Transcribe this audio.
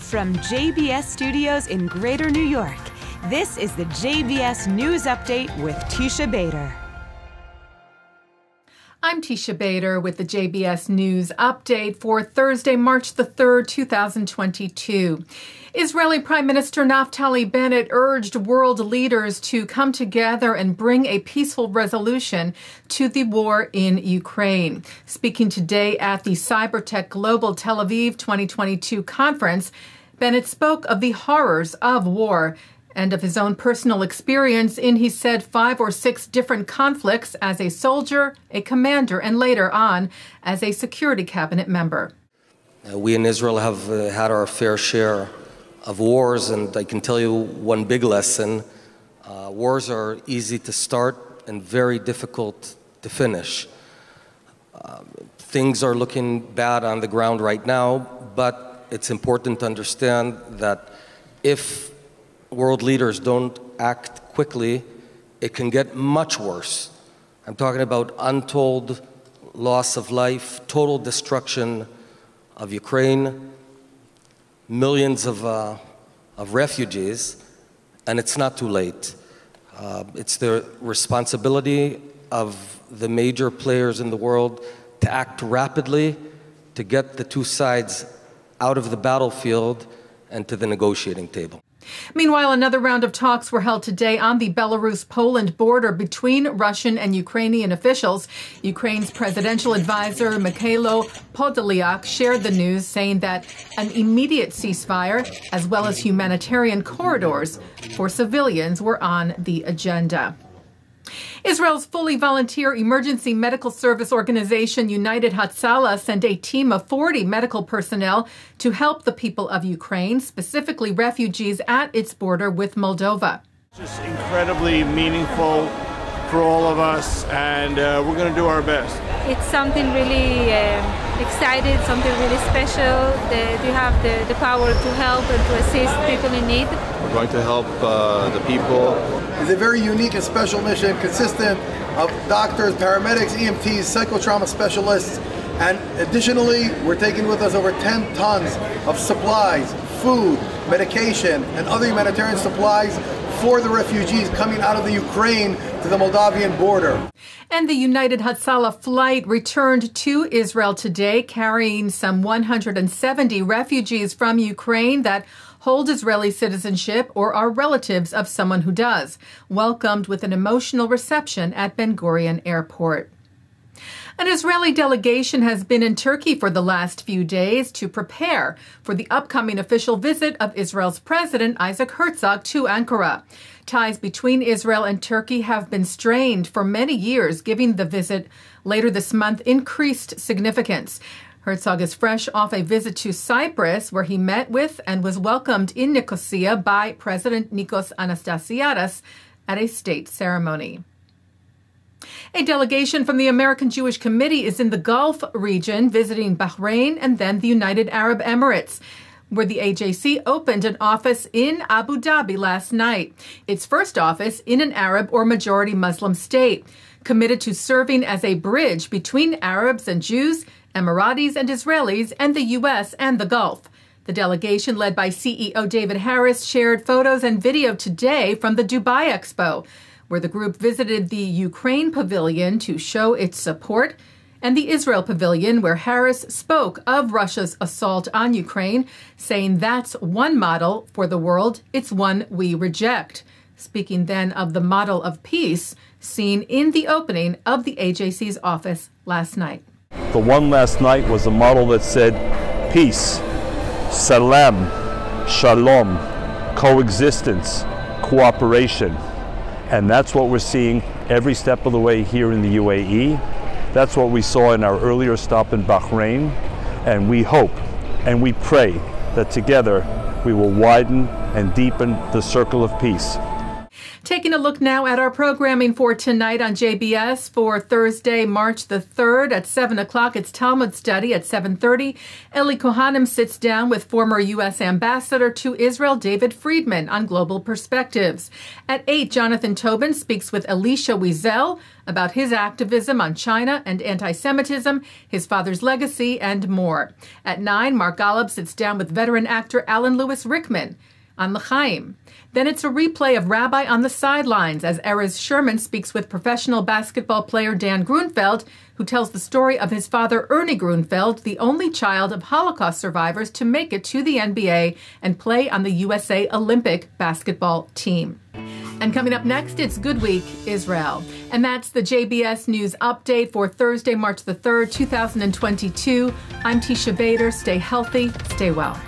From JBS Studios in Greater New York, this is the JBS News Update with Teisha Bader. I'm Teisha Bader with the JBS News Update for Thursday, March the 3rd, 2022. Israeli Prime Minister Naftali Bennett urged world leaders to come together and bring a peaceful resolution to the war in Ukraine. Speaking today at the Cybertech Global Tel Aviv 2022 conference, Bennett spoke of the horrors of war and of his own personal experience in, he said, 5 or 6 different conflicts as a soldier, a commander, and later on as a security cabinet member. We in Israel have had our fair share of wars, and I can tell you one big lesson. Wars are easy to start and very difficult to finish. Things are looking bad on the ground right now, but it's important to understand that if world leaders don't act quickly, it can get much worse. I'm talking about untold loss of life, total destruction of Ukraine, millions of refugees, and it's not too late. It's the responsibility of the major players in the world to act rapidly, to get the two sides out of the battlefield and to the negotiating table. Meanwhile, another round of talks were held today on the Belarus-Poland border between Russian and Ukrainian officials. Ukraine's presidential advisor, Mikhailo Podolyak, shared the news, saying that an immediate ceasefire, as well as humanitarian corridors for civilians, were on the agenda. Israel's fully volunteer emergency medical service organization United Hatzalah sent a team of 40 medical personnel to help the people of Ukraine, specifically refugees at its border with Moldova. Just incredibly meaningful for all of us, and we're going to do our best. It's something really exciting, something really special. You have the power to help and to assist people in need. We're going to help the people. It's a very unique and special mission consistent of doctors, paramedics, EMTs, psychotrauma specialists, and additionally, we're taking with us over 10 tons of supplies, food, medication, and other humanitarian supplies for the refugees coming out of the Ukraine to the Moldavian border. And the United Hatzalah flight returned to Israel today, carrying some 170 refugees from Ukraine that hold Israeli citizenship or are relatives of someone who does, welcomed with an emotional reception at Ben Gurion Airport. An Israeli delegation has been in Turkey for the last few days to prepare for the upcoming official visit of Israel's President Isaac Herzog to Ankara. Ties between Israel and Turkey have been strained for many years, giving the visit later this month increased significance. Herzog is fresh off a visit to Cyprus, where he met with and was welcomed in Nicosia by President Nikos Anastasiadis at a state ceremony. A delegation from the American Jewish Committee is in the Gulf region, visiting Bahrain and then the United Arab Emirates, where the AJC opened an office in Abu Dhabi last night, its first office in an Arab or majority Muslim state, committed to serving as a bridge between Arabs and Jews, Emiratis and Israelis, and the U.S. and the Gulf. The delegation, led by CEO David Harris, shared photos and video today from the Dubai Expo, where the group visited the Ukraine pavilion to show its support, and the Israel pavilion, where Harris spoke of Russia's assault on Ukraine, saying that's one model for the world, it's one we reject. Speaking then of the model of peace seen in the opening of the AJC's office last night. The one last night was a model that said peace, salam, shalom, coexistence, cooperation. And that's what we're seeing every step of the way here in the UAE. That's what we saw in our earlier stop in Bahrain. And we hope and we pray that together we will widen and deepen the circle of peace. Taking a look now at our programming for tonight on JBS for Thursday, March the 3rd at 7 o'clock. It's Talmud study at 7:30. Ellie Cohanim sits down with former U.S. Ambassador to Israel David Friedman on global perspectives. At 8, Jonathan Tobin speaks with Elisha Wiesel about his activism on China and antisemitism, his father's legacy, and more. At 9, Mark Golub sits down with veteran actor Allen Lewis Rickman on L'chaim. Then it's a replay of Rabbi on the Sidelines as Erez Sherman speaks with professional basketball player Dan Grunfeld, who tells the story of his father Ernie Grunfeld, the only child of Holocaust survivors to make it to the NBA and play on the USA Olympic basketball team. And coming up next, it's Good Week, Israel. And that's the JBS News Update for Thursday, March the 3rd, 2022. I'm Teisha Bader. Stay healthy, stay well.